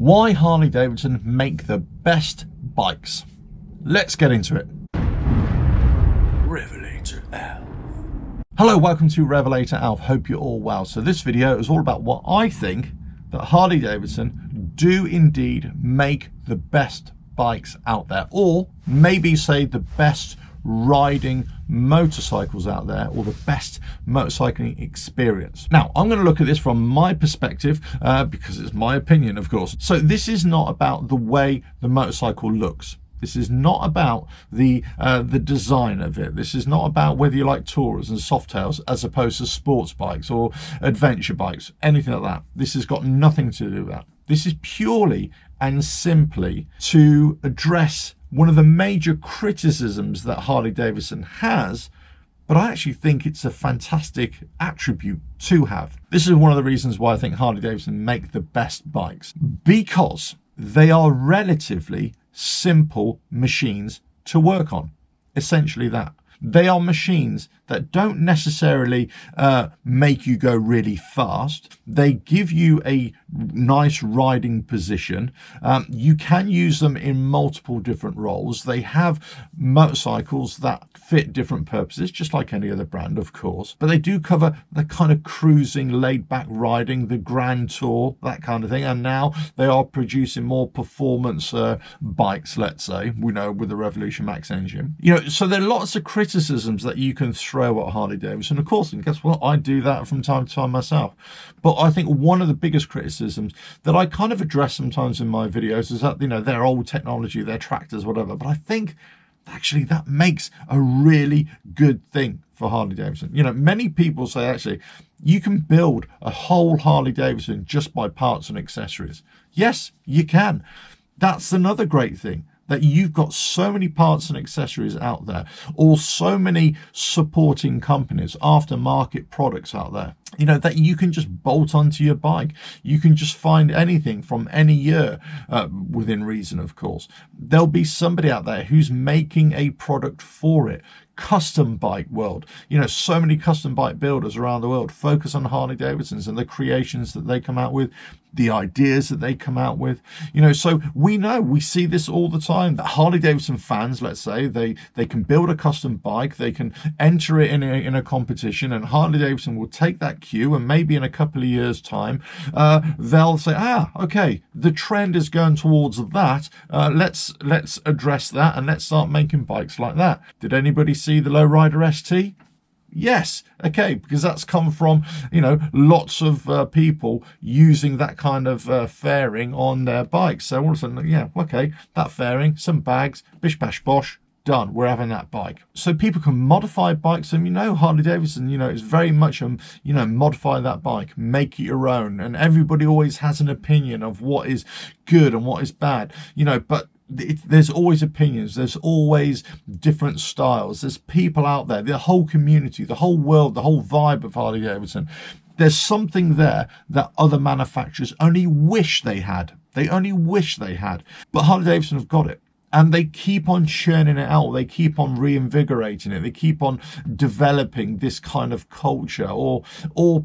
Why Harley Davidson make the best bikes. Let's get into it. RevelatorAlf. Hello, welcome to RevelatorAlf. Hope you're all well. So this video is all about what I think that Harley Davidson do indeed make the best bikes out there, or maybe say the best riding motorcycles out there, or the best motorcycling experience. Now, I'm going to look at this from my perspective because it's my opinion, of course. So this is not about the way the motorcycle looks. This is not about the design of it. This is not about whether you like tourers and softails as opposed to sports bikes or adventure bikes, anything like that. This has got nothing to do with that. This is purely and simply to address one of the major criticisms that Harley Davidson has, but I actually think it's a fantastic attribute to have. This is one of the reasons why I think Harley Davidson make the best bikes, because they are relatively simple machines to work on. Essentially that. They are machines that don't necessarily make you go really fast. They give you a nice riding position. You can use them in multiple different roles. They have motorcycles that fit different purposes, just like any other brand, of course. But they do cover the kind of cruising, laid-back riding, the grand tour, that kind of thing. And now they are producing more performance bikes, let's say, we know, with the Revolution Max engine. You know, so there are lots of criticisms that you can throw at Harley Davidson, of course, and guess what? I do that from time to time myself. But I think one of the biggest criticisms that I kind of address sometimes in my videos is that, you know, they're old technology, they're tractors, whatever. But I think actually that makes a really good thing for Harley Davidson. You know, many people say actually you can build a whole Harley Davidson just by parts and accessories. Yes, you can. That's another great thing, that you've got so many parts and accessories out there, or so many supporting companies, aftermarket products out there, you know, that you can just bolt onto your bike. You can just find anything from any year, within reason, of course. There'll be somebody out there who's making a product for it. Custom bike world, you know, so many custom bike builders around the world focus on Harley Davidsons and the creations that they come out with, the ideas that they come out with, you know. So we see this all the time, that Harley Davidson fans, let's say, they can build a custom bike, they can enter it in a competition, and Harley Davidson will take that cue, and maybe in a couple of years time they'll say, okay, the trend is going towards that, let's address that and let's start making bikes like that. Did anybody see the Lowrider ST? Yes, okay, because that's come from, you know, lots of people using that kind of fairing on their bikes. So all of a sudden, yeah, okay, that fairing, some bags, bish bash bosh, done, we're having that bike. So people can modify bikes, and you know, Harley Davidson, you know, is very much you know, modify that bike, make it your own, and everybody always has an opinion of what is good and what is bad, you know, but there's always opinions, there's always different styles, there's people out there, the whole community, the whole world, the whole vibe of Harley Davidson. There's something there that other manufacturers only wish they had. They only wish they had, but Harley Davidson have got it. And they keep on churning it out. They keep on reinvigorating it. They keep on developing this kind of culture, or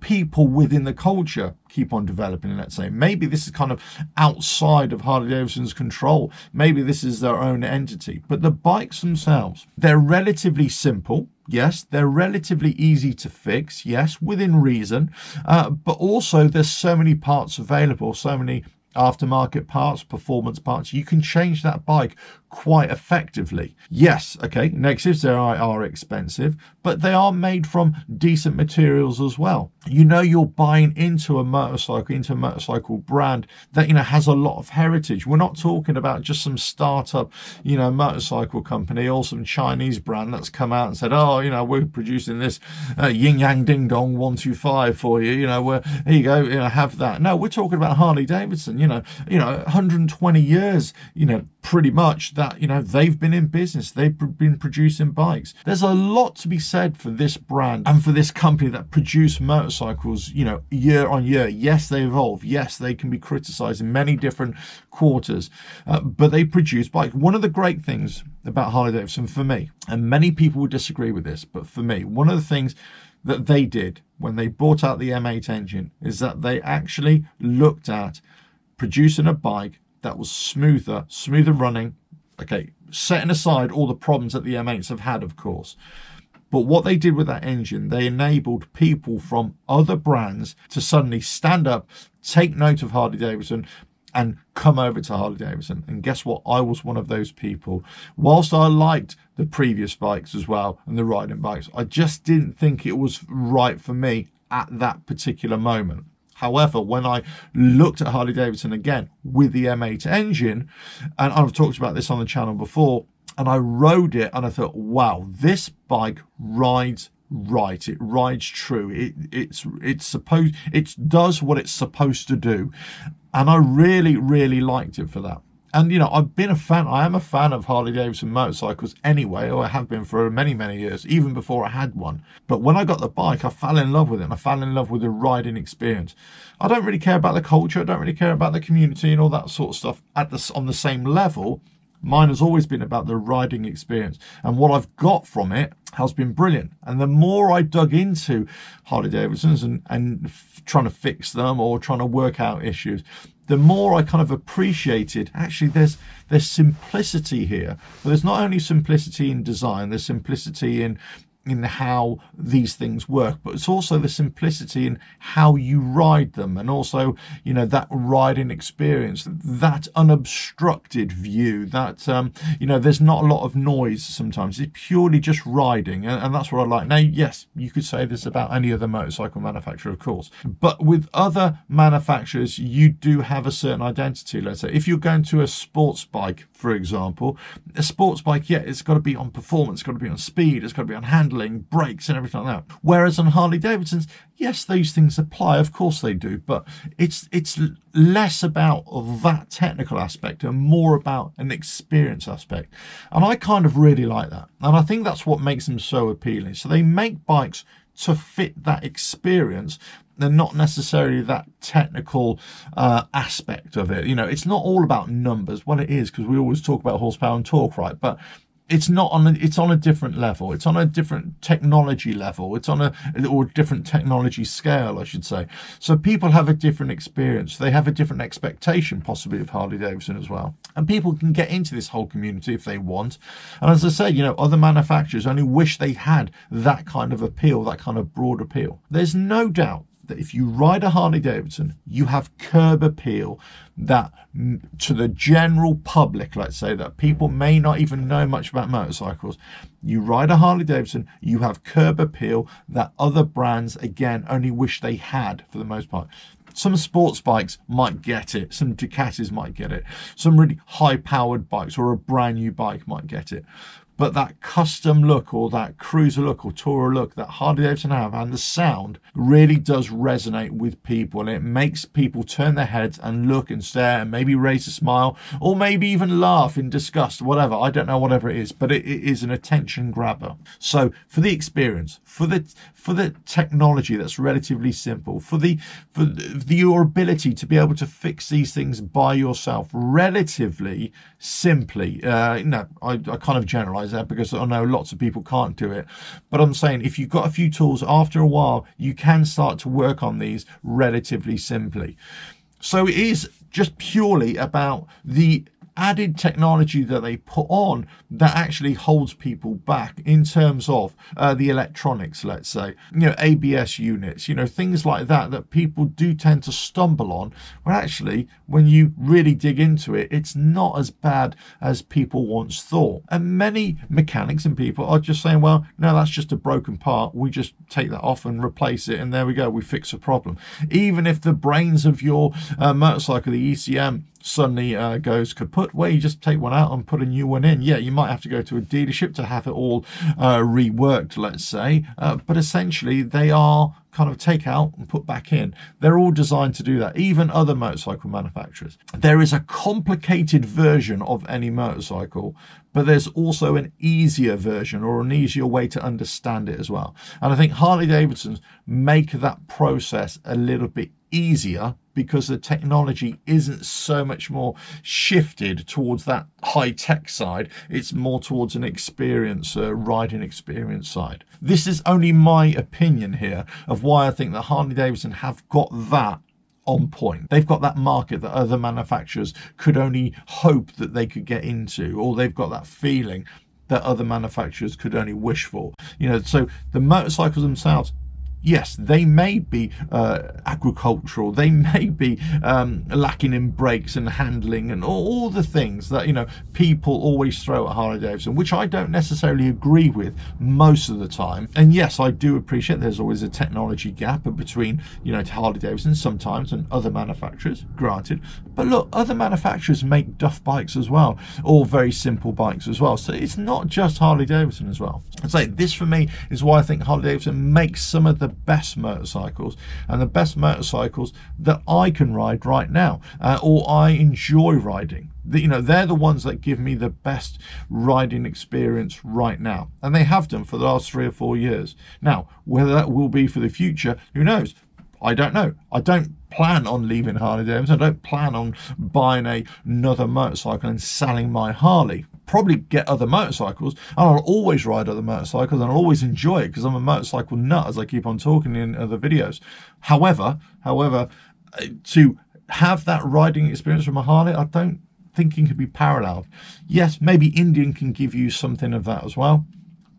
people within the culture keep on developing, let's say. Maybe this is kind of outside of Harley Davidson's control. Maybe this is their own entity. But the bikes themselves, they're relatively simple. Yes, they're relatively easy to fix. Yes, within reason. But also there's so many parts available, so many aftermarket parts, performance parts. You can change that bike quite effectively. Yes, okay, negatives, they are expensive, but they are made from decent materials as well. You know, you're buying into a motorcycle brand that, you know, has a lot of heritage. We're not talking about just some startup, you know, motorcycle company or some Chinese brand that's come out and said, oh, you know, we're producing this yin yang ding dong 125 for you, you know, here you go, you know, have that. No, we're talking about Harley Davidson, you know, 120 years, you know, pretty much, that, you know, they've been in business, they've been producing bikes. There's a lot to be said for this brand and for this company that produce motorcycles, you know, year on year. Yes, they evolve. Yes, they can be criticized in many different quarters, but they produce bikes. One of the great things about Harley Davidson, for me, and many people would disagree with this, but for me, one of the things that they did when they brought out the M8 engine is that they actually looked at producing a bike that was smoother running. Okay, setting aside all the problems that the M8s have had, of course. But what they did with that engine, they enabled people from other brands to suddenly stand up, take note of Harley Davidson, and come over to Harley Davidson. And guess what? I was one of those people. Whilst I liked the previous bikes as well and the riding bikes, I just didn't think it was right for me at that particular moment. However, when I looked at Harley Davidson again with the M8 engine, and I've talked about this on the channel before, and I rode it and I thought, wow, this bike rides right. It rides true. It does what it's supposed to do. And I really, really liked it for that. And, you know, I've been a fan. I am a fan of Harley Davidson motorcycles anyway, or I have been for many, many years, even before I had one. But when I got the bike, I fell in love with it. And I fell in love with the riding experience. I don't really care about the culture. I don't really care about the community and all that sort of stuff on the same level. Mine has always been about the riding experience, and what I've got from it has been brilliant. And the more I dug into Harley Davidsons and trying to fix them or trying to work out issues, the more I kind of appreciated, actually, there's simplicity here. But there's not only simplicity in design, there's simplicity in how these things work, but it's also the simplicity in how you ride them, and also, you know, that riding experience, that unobstructed view, that you know, there's not a lot of noise sometimes. It's purely just riding, and that's what I like. Now, yes, you could say this about any other motorcycle manufacturer, of course, but with other manufacturers, you do have a certain identity. Let's say if you're going to a sports bike, for example, a sports bike, yeah, it's got to be on performance, it's got to be on speed, it's got to be on handling, brakes and everything like that. Whereas on Harley Davidsons, yes, those things apply, of course they do, but it's less about that technical aspect and more about an experience aspect. And I kind of really like that. And I think that's what makes them so appealing. So they make bikes to fit that experience. They're not necessarily that technical aspect of it. You know, it's not all about numbers. Well, it is, because we always talk about horsepower and torque, right? But it's not it's on a different level. It's on a different technology level. It's on a different technology scale, I should say. So people have a different experience. They have a different expectation, possibly, of Harley Davidson as well. And people can get into this whole community if they want. And as I said, you know, other manufacturers only wish they had that kind of appeal, that kind of broad appeal. There's no doubt that if you ride a Harley Davidson, you have curb appeal that to the general public, let's say, that people may not even know much about motorcycles. You ride a Harley Davidson, you have curb appeal that other brands, again, only wish they had for the most part. Some sports bikes might get it. Some Ducatis might get it. Some really high-powered bikes or a brand new bike might get it. But that custom look or that cruiser look or tourer look that Harley Davidson have, and the sound, really does resonate with people, and it makes people turn their heads and look and stare and maybe raise a smile or maybe even laugh in disgust, whatever. I don't know, whatever it is, but it is an attention grabber. So for the experience, for the technology that's relatively simple, for your ability to be able to fix these things by yourself relatively simply, I kind of generalize there because I know lots of people can't do it, but I'm saying if you've got a few tools, after a while you can start to work on these relatively simply. So it is just purely about the added technology that they put on that actually holds people back in terms of the electronics, let's say, you know, ABS units, you know, things like that people do tend to stumble on, where actually when you really dig into it, it's not as bad as people once thought. And many mechanics and people are just saying, well, no, that's just a broken part, we just take that off and replace it, and there we go, we fix a problem. Even if the brains of your motorcycle, the ECM, suddenly goes kaput, well, you just take one out and put a new one in. Yeah, you might have to go to a dealership to have it all reworked, let's say, but essentially they are kind of take out and put back in. They're all designed to do that, even other motorcycle manufacturers. There is a complicated version of any motorcycle, but there's also an easier version or an easier way to understand it as well. And I think Harley Davidsons make that process a little bit easier because the technology isn't so much more shifted towards that high-tech side. It's more towards an experience, riding experience side. This is only my opinion here of why I think that Harley Davidson have got that on point. They've got that market that other manufacturers could only hope that they could get into, or they've got that feeling that other manufacturers could only wish for. You know, so the motorcycles themselves, yes, they may be agricultural, they may be lacking in brakes and handling and all the things that, you know, people always throw at Harley Davidson, which I don't necessarily agree with most of the time. And yes, I do appreciate there's always a technology gap between, you know, Harley Davidson sometimes and other manufacturers, granted. But look, other manufacturers make duff bikes as well, or very simple bikes as well. So it's not just Harley Davidson as well. I'd say this for me is why I think Harley Davidson makes some of the best motorcycles, and the best motorcycles that I can ride right now, or I enjoy riding. You know, they're the ones that give me the best riding experience right now, and they have done for the last 3 or 4 years. Now, whether that will be for the future, who knows? I don't know. I don't plan on leaving Harley Davidson. I don't plan on buying another motorcycle and selling my Harley. Probably get other motorcycles, and I'll always ride other motorcycles, and I'll always enjoy it because I'm a motorcycle nut, as I keep on talking in other videos. However, to have that riding experience from a Harley, I don't think it could be paralleled. Yes, maybe Indian can give you something of that as well,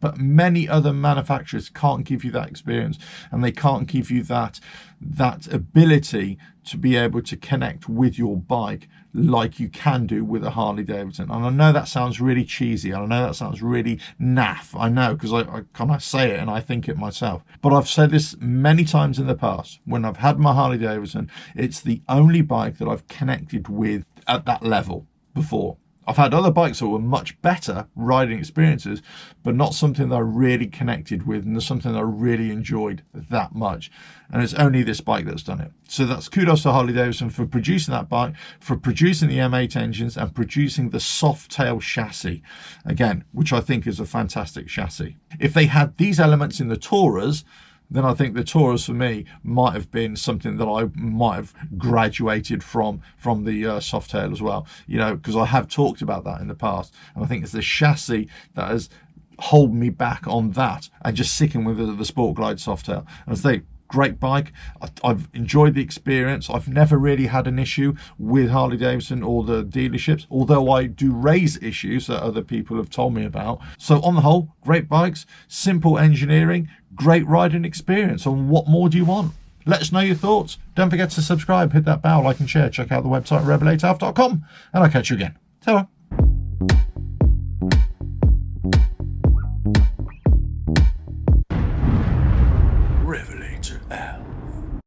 but many other manufacturers can't give you that experience, and they can't give you that ability to be able to connect with your bike like you can do with a Harley Davidson. And I know that sounds really cheesy, and I know that sounds really naff, I know, because I kind of say it and I think it myself. But I've said this many times in the past. When I've had my Harley Davidson, it's the only bike that I've connected with at that level before. I've had other bikes that were much better riding experiences, but not something that I really connected with, and something that I really enjoyed that much. And it's only this bike that's done it. So that's kudos to Harley Davidson for producing that bike, for producing the M8 engines, and producing the soft tail chassis, again, which I think is a fantastic chassis. If they had these elements in the Taurus, then I think the Taurus for me might have been something that I might have graduated from the Softail as well, you know, because I have talked about that in the past, and I think it's the chassis that has held me back on that and just sticking with the Sport Glide Softail. And I think great bike. I've enjoyed the experience. I've never really had an issue with Harley Davidson or the dealerships, although I do raise issues that other people have told me about. So on the whole, great bikes, simple engineering, great riding experience. And what more do you want? Let us know your thoughts. Don't forget to subscribe, hit that bell, like and share. Check out the website RevelatorAlf.com, and I'll catch you again. Ta-ra.